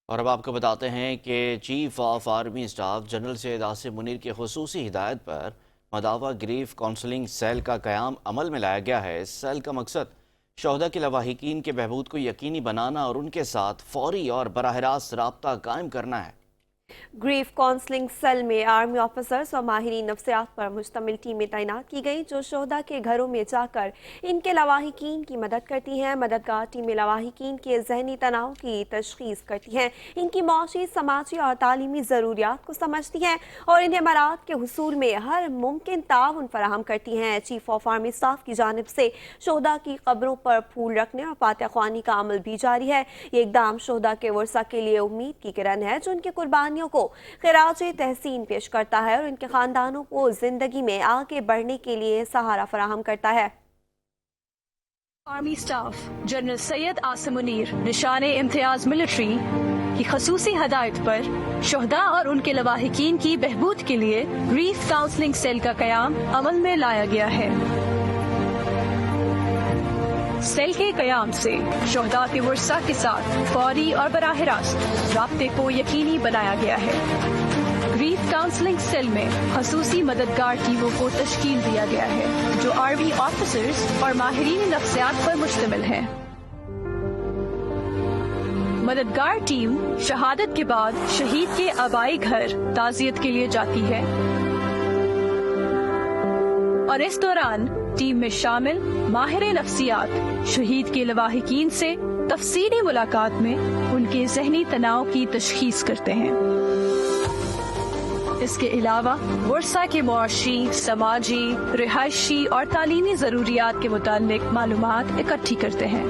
اور اب آپ کو بتاتے ہیں کہ chief of army staff general Syed Asim Munir کی خصوصی ہدایت پر مداوع گریف کونسلنگ سیل کا قیام عمل میں لایا گیا ہے۔ اس سیل کا مقصد شہداء کے لواحقین کے بہبود کو یقینی بنانا اور ان کے ساتھ فوری اور براہ راست رابطہ قائم کرنا ہے۔ گریف کونسلنگ سیل میں آرمی آفیسرز اور ماہرین نفسیات پر مشتمل ٹیمیں تعینات کی گئیں جو شہداء کے گھروں میں جا کر ان کے لواحقین کی مدد کرتی ہیں۔ مددگار ٹیمیں لواحقین کے ذہنی تناؤ کی تشخیص کرتی ہیں، ان کی معاشی، سماجی اور تعلیمی ضروریات کو سمجھتی ہیں اور انہیں امراض کے حصول میں ہر ممکن تعاون فراہم کرتی ہیں۔ چیف آف آرمی اسٹاف کی جانب سے شہداء کی قبروں پر پھول رکھنے اور فاتحہ خوانی کا عمل بھی جاری ہے۔ یہ اقدام شہداء کے ورثہ کے لیے امید کی کرن ہے جو ان کی قربانیوں کو خراج تحسین پیش کرتا ہے اور ان کے خاندانوں کو زندگی میں آگے بڑھنے کے لیے سہارا فراہم کرتا ہے۔ Army staff general Syed Asim Munir نشان امتیاز ملٹری کی خصوصی ہدایت پر شہداء اور ان کے لواحقین کی بہبود کے لیے گریف کاؤنسلنگ سیل کا قیام عمل میں لایا گیا ہے۔ سیل کے قیام سے شہداء کے ورثہ کے ساتھ فوری اور براہ راست رابطے کو یقینی بنایا گیا ہے۔ گریف کاؤنسلنگ سیل میں خصوصی مددگار ٹیموں کو تشکیل دیا گیا ہے جو آرمی آفیسرز اور ماہرین نفسیات پر مشتمل ہیں۔ مددگار ٹیم شہادت کے بعد شہید کے آبائی گھر تعزیت کے لیے جاتی ہے اور اس دوران ٹیم میں شامل ماہر نفسیات شہید کے لواحقین سے تفصیلی ملاقات میں ان کے ذہنی تناؤ کی تشخیص کرتے ہیں۔ اس کے علاوہ ورثہ کے معاشی، سماجی، رہائشی اور تعلیمی ضروریات کے متعلق معلومات اکٹھی کرتے ہیں۔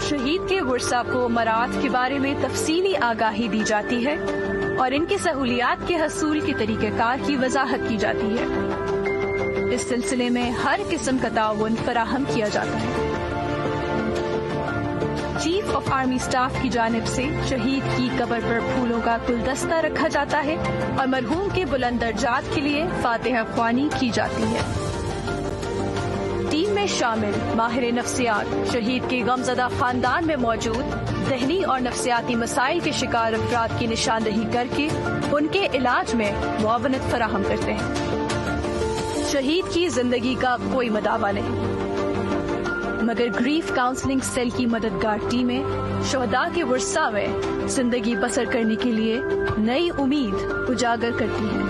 شہید کے ورثہ کو امراض کے بارے میں تفصیلی آگاہی دی جاتی ہے اور ان کی سہولیات کے حصول کے طریقہ کار کی وضاحت کی جاتی ہے۔ اس سلسلے میں ہر قسم کا تعاون فراہم کیا جاتا ہے۔ چیف آف آرمی اسٹاف کی جانب سے شہید کی قبر پر پھولوں کا گلدستہ رکھا جاتا ہے اور مرحوم کے بلند درجات کے لیے فاتحہ خوانی کی جاتی ہے۔ ٹیم میں شامل ماہر نفسیات شہید کے غمزدہ خاندان میں موجود ذہنی اور نفسیاتی مسائل کے شکار افراد کی نشاندہی کر کے ان کے علاج میں معاونت فراہم کرتے ہیں۔ شہید کی زندگی کا کوئی مداوع نہیں، مگر گریف کاؤنسلنگ سیل کی مددگار ٹیمیں شہداء کے ورثہ میں زندگی بسر کرنے کے لیے نئی امید اجاگر کرتی ہیں۔